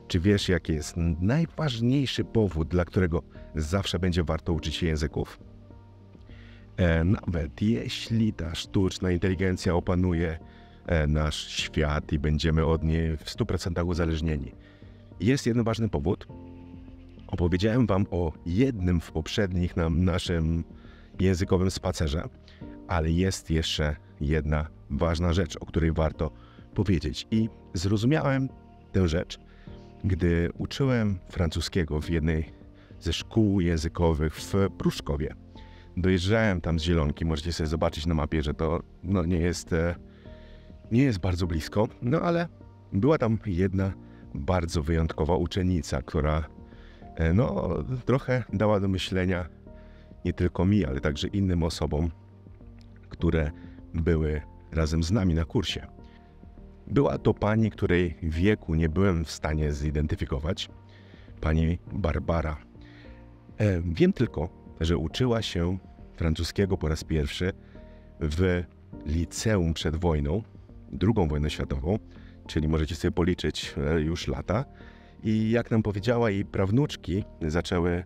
Czy wiesz, jaki jest najważniejszy powód, dla którego zawsze będzie warto uczyć się języków? Nawet jeśli ta sztuczna inteligencja opanuje nasz świat i będziemy od niej w 100% uzależnieni. Jest jeden ważny powód. Opowiedziałem Wam o jednym w poprzednich naszym językowym spacerze, ale jest jeszcze jedna ważna rzecz, o której warto powiedzieć. I zrozumiałem tę rzecz, gdy uczyłem francuskiego w jednej ze szkół językowych w Pruszkowie. Dojeżdżałem tam z Zielonki, możecie sobie zobaczyć na mapie, że to nie jest bardzo blisko, no ale była tam jedna bardzo wyjątkowa uczennica, która trochę dała do myślenia nie tylko mi, ale także innym osobom, które były razem z nami na kursie. Była to pani, której wieku nie byłem w stanie zidentyfikować, pani Barbara. Wiem tylko, że uczyła się francuskiego po raz pierwszy w liceum przed wojną, II wojną światową, czyli możecie sobie policzyć już lata. I jak nam powiedziała, jej prawnuczki zaczęły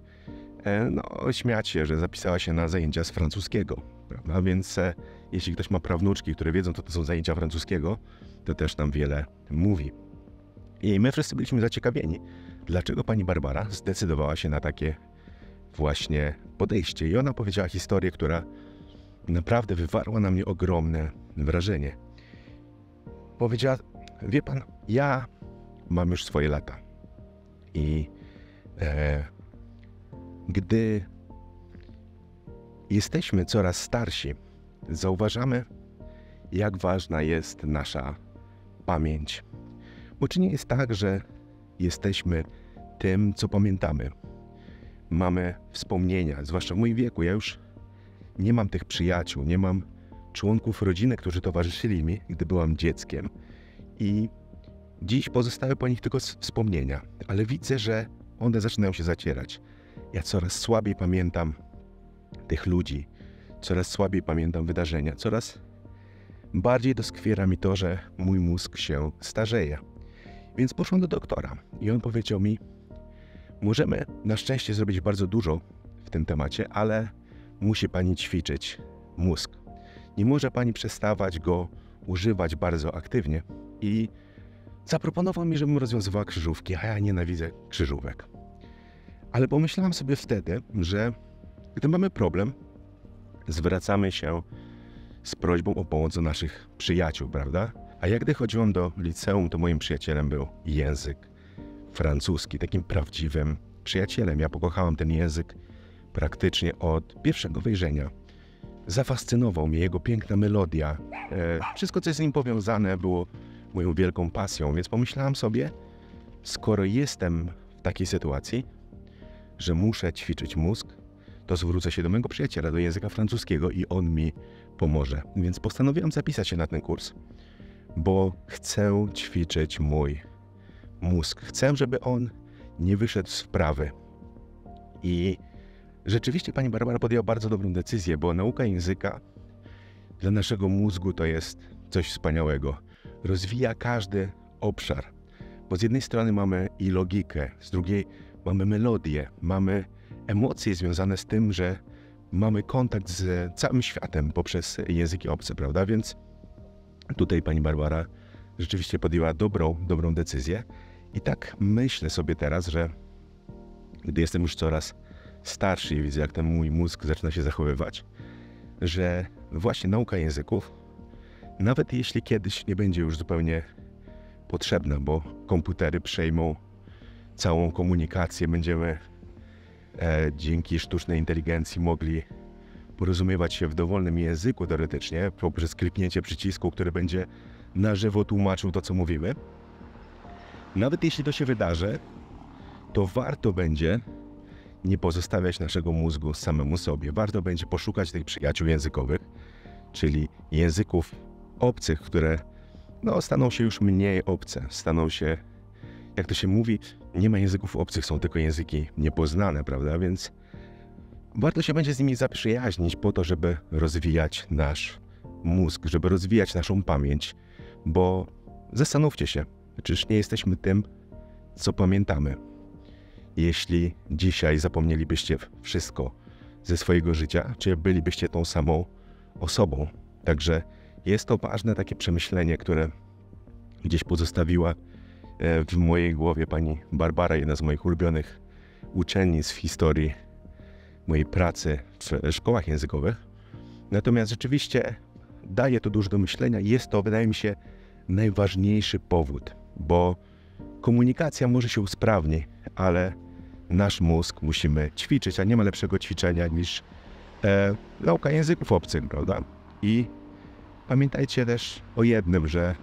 śmiać się, że zapisała się na zajęcia z francuskiego, prawda? Więc jeśli ktoś ma prawnuczki, które wiedzą, co to są zajęcia francuskiego, to też nam wiele mówi. I my wszyscy byliśmy zaciekawieni, dlaczego pani Barbara zdecydowała się na takie właśnie podejście. I ona powiedziała historię, która naprawdę wywarła na mnie ogromne wrażenie. Powiedziała: wie pan, ja mam już swoje lata i gdy jesteśmy coraz starsi, zauważamy, jak ważna jest nasza pamięć. Bo czy nie jest tak, że jesteśmy tym, co pamiętamy? Mamy wspomnienia, zwłaszcza w moim wieku. Ja już nie mam tych przyjaciół, nie mam członków rodziny, którzy towarzyszyli mi, gdy byłam dzieckiem. I dziś pozostały po nich tylko wspomnienia, ale widzę, że one zaczynają się zacierać. Ja coraz słabiej pamiętam tych ludzi, coraz słabiej pamiętam wydarzenia, coraz bardziej doskwiera mi to, że mój mózg się starzeje. Więc poszłam do doktora i on powiedział mi: możemy na szczęście zrobić bardzo dużo w tym temacie, ale musi pani ćwiczyć mózg. Nie może pani przestawać go używać bardzo aktywnie. I zaproponował mi, żebym rozwiązywała krzyżówki, a ja nienawidzę krzyżówek. Ale pomyślałam sobie wtedy, że gdy mamy problem, zwracamy się z prośbą o pomoc do naszych przyjaciół, prawda? A jak gdy chodziłam do liceum, to moim przyjacielem był język francuski, takim prawdziwym przyjacielem. Ja pokochałam ten język praktycznie od pierwszego wejrzenia. Zafascynował mnie jego piękna melodia. Wszystko, co jest z nim powiązane, było moją wielką pasją, więc pomyślałam sobie, skoro jestem w takiej sytuacji, że muszę ćwiczyć mózg, to zwrócę się do mojego przyjaciela, do języka francuskiego i on mi pomoże. Więc postanowiłam zapisać się na ten kurs, bo chcę ćwiczyć mój mózg. Chcę, żeby on nie wyszedł z wprawy. I rzeczywiście pani Barbara podjęła bardzo dobrą decyzję, bo nauka języka dla naszego mózgu to jest coś wspaniałego. Rozwija każdy obszar, bo z jednej strony mamy i logikę, z drugiej mamy melodię, mamy emocje związane z tym, że mamy kontakt z całym światem poprzez języki obce, prawda? Więc tutaj pani Barbara rzeczywiście podjęła dobrą decyzję. I tak myślę sobie teraz, że gdy jestem już coraz starszy i widzę, jak ten mój mózg zaczyna się zachowywać, że właśnie nauka języków, nawet jeśli kiedyś nie będzie już zupełnie potrzebna, bo komputery przejmą całą komunikację, będziemy dzięki sztucznej inteligencji mogli porozumiewać się w dowolnym języku teoretycznie, poprzez kliknięcie przycisku, który będzie na żywo tłumaczył to, co mówimy. Nawet jeśli to się wydarzy, to warto będzie nie pozostawiać naszego mózgu samemu sobie. Warto będzie poszukać tych przyjaciół językowych, czyli języków obcych, które staną się już mniej obce, staną się, jak to się mówi, nie ma języków obcych, są tylko języki niepoznane, prawda? Więc warto się będzie z nimi zaprzyjaźnić po to, żeby rozwijać nasz mózg, żeby rozwijać naszą pamięć, bo zastanówcie się, czyż nie jesteśmy tym, co pamiętamy. Jeśli dzisiaj zapomnielibyście wszystko ze swojego życia, czy bylibyście tą samą osobą. Także jest to ważne takie przemyślenie, które gdzieś pozostawiła w mojej głowie pani Barbara, jedna z moich ulubionych uczennic w historii mojej pracy w szkołach językowych. Natomiast rzeczywiście daje to dużo do myślenia. Jest to, wydaje mi się, najważniejszy powód, bo komunikacja może się usprawni, ale nasz mózg musimy ćwiczyć, a nie ma lepszego ćwiczenia niż nauka języków obcych, prawda? I pamiętajcie też o jednym, że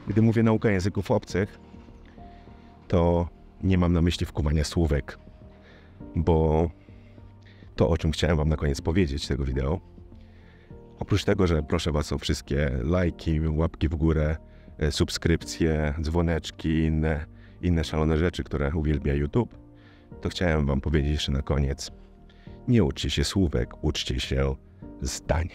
gdy mówię nauka języków obcych, to nie mam na myśli wkuwania słówek, bo to, o czym chciałem wam na koniec powiedzieć tego wideo, oprócz tego, że proszę was o wszystkie lajki, łapki w górę, subskrypcje, dzwoneczki, inne szalone rzeczy, które uwielbia YouTube, to chciałem wam powiedzieć jeszcze na koniec, nie uczcie się słówek, uczcie się zdań.